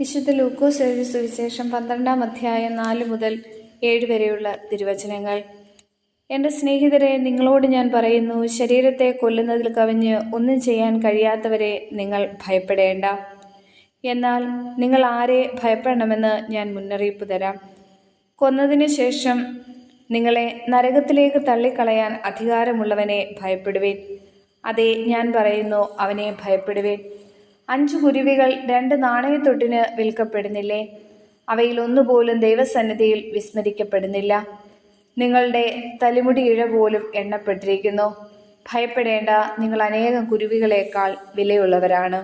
വിശുദ്ധ ലൂക്കോസ് എഴുതിയ സുവിശേഷം 12-ാം അധ്യായം 4 മുതൽ 7 വരെയുള്ള തിരുവചനങ്ങൾ. എൻ്റെ സ്നേഹിതരെ, നിങ്ങളോട് ഞാൻ പറയുന്നു, ശരീരത്തെ കൊല്ലുന്നതിൽ കവിഞ്ഞ് ഒന്നും ചെയ്യാൻ കഴിയാത്തവരെ നിങ്ങൾ ഭയപ്പെടേണ്ട. എന്നാൽ നിങ്ങൾ ആരെ ഭയപ്പെടണമെന്ന് ഞാൻ മുന്നറിയിപ്പ് തരാം. കൊന്നതിനു ശേഷം നിങ്ങളെ നരകത്തിലേക്ക് തള്ളിക്കളയാൻ അധികാരമുള്ളവനെ ഭയപ്പെടുവേൻ. അതെ, ഞാൻ പറയുന്നു, അവനെ ഭയപ്പെടുവേൻ. 5 കുരുവികൾ 2 നാണയത്തൊട്ടിന് വിൽക്കപ്പെടുന്നില്ലേ? അവയിൽ ഒന്നുപോലും ദൈവസന്നിധിയിൽ വിസ്മരിക്കപ്പെടുന്നില്ല. നിങ്ങളുടെ തലമുടി ഇഴ പോലും എണ്ണപ്പെട്ടിരിക്കുന്നു. ഭയപ്പെടേണ്ട, നിങ്ങൾ അനേകം കുരുവികളേക്കാൾ വിലയുള്ളവരാണ്.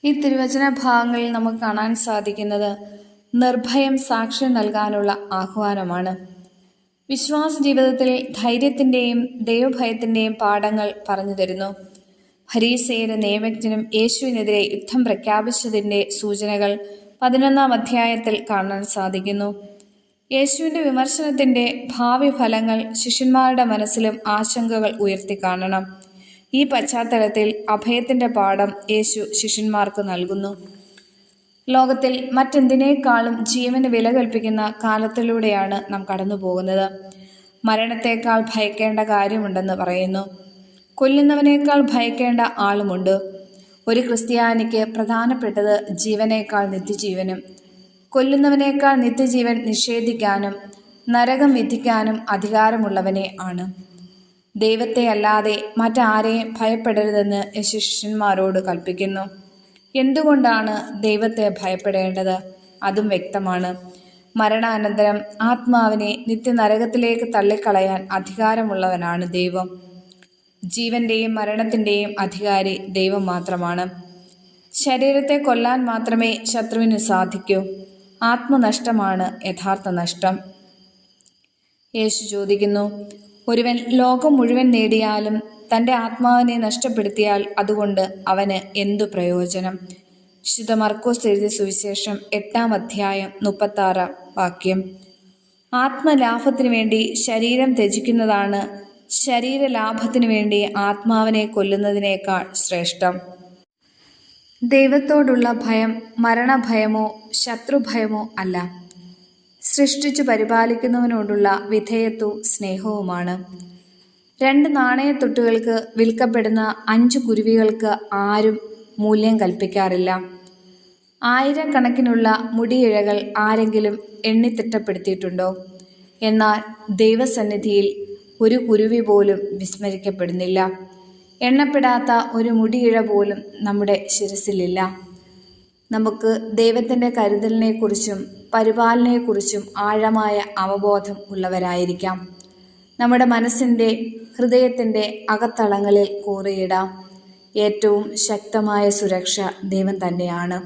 ഈ തിരുവചന ഭാഗങ്ങളിൽ നമുക്ക് കാണാൻ സാധിക്കുന്നത് നിർഭയം സാക്ഷ്യം നൽകാനുള്ള ആഹ്വാനമാണ്. വിശ്വാസ ജീവിതത്തിൽ ധൈര്യത്തിൻ്റെയും ദൈവഭയത്തിൻ്റെയും പാഠങ്ങൾ പറഞ്ഞു തരുന്നു. ഫരീസേയരും നിയമജ്ഞനും യേശുവിനെതിരെ യുദ്ധം പ്രഖ്യാപിച്ചതിൻ്റെ സൂചനകൾ 11-ാം അധ്യായത്തിൽ കാണാൻ സാധിക്കുന്നു. യേശുവിൻ്റെ വിമർശനത്തിൻ്റെ ഭാവി ഫലങ്ങൾ ശിഷ്യന്മാരുടെ മനസ്സിലും ആശങ്കകൾ ഉയർത്തി കാണണം. ഈ പശ്ചാത്തലത്തിൽ അഭയത്തിൻ്റെ പാഠം യേശു ശിഷ്യന്മാർക്ക് നൽകുന്നു. ലോകത്തിൽ മറ്റെന്തിനേക്കാളും ജീവന് വില കൽപ്പിക്കുന്ന കാലത്തിലൂടെയാണ് നാം കടന്നു പോകുന്നത്. മരണത്തേക്കാൾ ഭയക്കേണ്ട കാര്യമുണ്ടെന്ന് പറയുന്നു. കൊല്ലുന്നവനേക്കാൾ ഭയക്കേണ്ട ആളുമുണ്ട്. ഒരു ക്രിസ്ത്യാനിക്ക് പ്രധാനപ്പെട്ടത് ജീവനേക്കാൾ നിത്യജീവനും. കൊല്ലുന്നവനേക്കാൾ നിത്യജീവൻ നിഷേധിക്കാനും നരകം വിധിക്കാനും അധികാരമുള്ളവനെ ആണ്. ദൈവത്തെ അല്ലാതെ മറ്റാരെയും ഭയപ്പെടരുതെന്ന് യേശു ശിഷ്യന്മാരോട് കൽപ്പിക്കുന്നു. എന്തുകൊണ്ടാണ് ദൈവത്തെ ഭയപ്പെടേണ്ടത്? അതും വ്യക്തമാണ്. മരണാനന്തരം ആത്മാവിനെ നിത്യനരകത്തിലേക്ക് തള്ളിക്കളയാൻ അധികാരമുള്ളവനാണ് ദൈവം. ജീവന്റെയും മരണത്തിൻ്റെയും അധികാരി ദൈവം മാത്രമാണ്. ശരീരത്തെ കൊല്ലാൻ മാത്രമേ ശത്രുവിന് സാധിക്കൂ. ആത്മനഷ്ടമാണ് യഥാർത്ഥ നഷ്ടം. യേശു ചോദിക്കുന്നു, ഒരുവൻ ലോകം മുഴുവൻ നേടിയാലും തൻ്റെ ആത്മാവിനെ നഷ്ടപ്പെടുത്തിയാൽ അതുകൊണ്ട് അവന് എന്തു പ്രയോജനം? വിശുദ്ധ മർക്കോസ് എഴുതിയ സുവിശേഷം 8-ാം അധ്യായം 36-ാം വാക്യം. ആത്മലാഭത്തിനു വേണ്ടി ശരീരം ത്യജിക്കുന്നതാണ് ശരീരലാഭത്തിനു വേണ്ടി ആത്മാവിനെ കൊല്ലുന്നതിനേക്കാൾ ശ്രേഷ്ഠം. ദൈവത്തോടുള്ള ഭയം മരണഭയമോ ശത്രുഭയമോ അല്ല, സൃഷ്ടിച്ചു പരിപാലിക്കുന്നവനോടുള്ള വിധേയത്വവും സ്നേഹവുമാണ്. 2 നാണയത്തൊട്ടുകൾക്ക് വിൽക്കപ്പെടുന്ന 5 കുരുവികൾക്ക് ആരും മൂല്യം കൽപ്പിക്കാറില്ല. 1000കണക്കിനുള്ള മുടിയിഴകൾ ആരെങ്കിലും എണ്ണിത്തിട്ടപ്പെടുത്തിയിട്ടുണ്ടോ? എന്നാൽ ദൈവസന്നിധിയിൽ ഒരു കുരുവി പോലും വിസ്മരിക്കപ്പെടുന്നില്ല. എണ്ണപ്പെടാത്ത ഒരു മുടിയിഴ പോലും നമ്മുടെ ശിരസിലില്ല. നമുക്ക് ദൈവത്തിൻ്റെ കരുതലിനെക്കുറിച്ചും പരിപാലനയെക്കുറിച്ചും ആഴമായ അവബോധം ഉള്ളവരായിരിക്കാം. നമ്മുടെ മനസ്സിൻ്റെ ഹൃദയത്തിൻ്റെ അകത്തളങ്ങളിൽ കൂറിയിടാം. ഏറ്റവും ശക്തമായ സുരക്ഷ ദൈവം തന്നെയാണ്.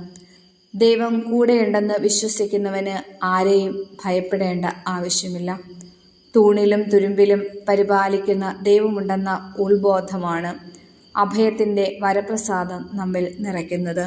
ദൈവം കൂടെയുണ്ടെന്ന് വിശ്വസിക്കുന്നവന് ആരെയും ഭയപ്പെടേണ്ട ആവശ്യമില്ല. തൂണിലും തുരുമ്പിലും പരിപാലിക്കുന്ന ദൈവമുണ്ടെന്ന ഉൾബോധമാണ് അഭയത്തിൻ്റെ വരപ്രസാദം നമ്മിൽ നിറയ്ക്കുന്നത്.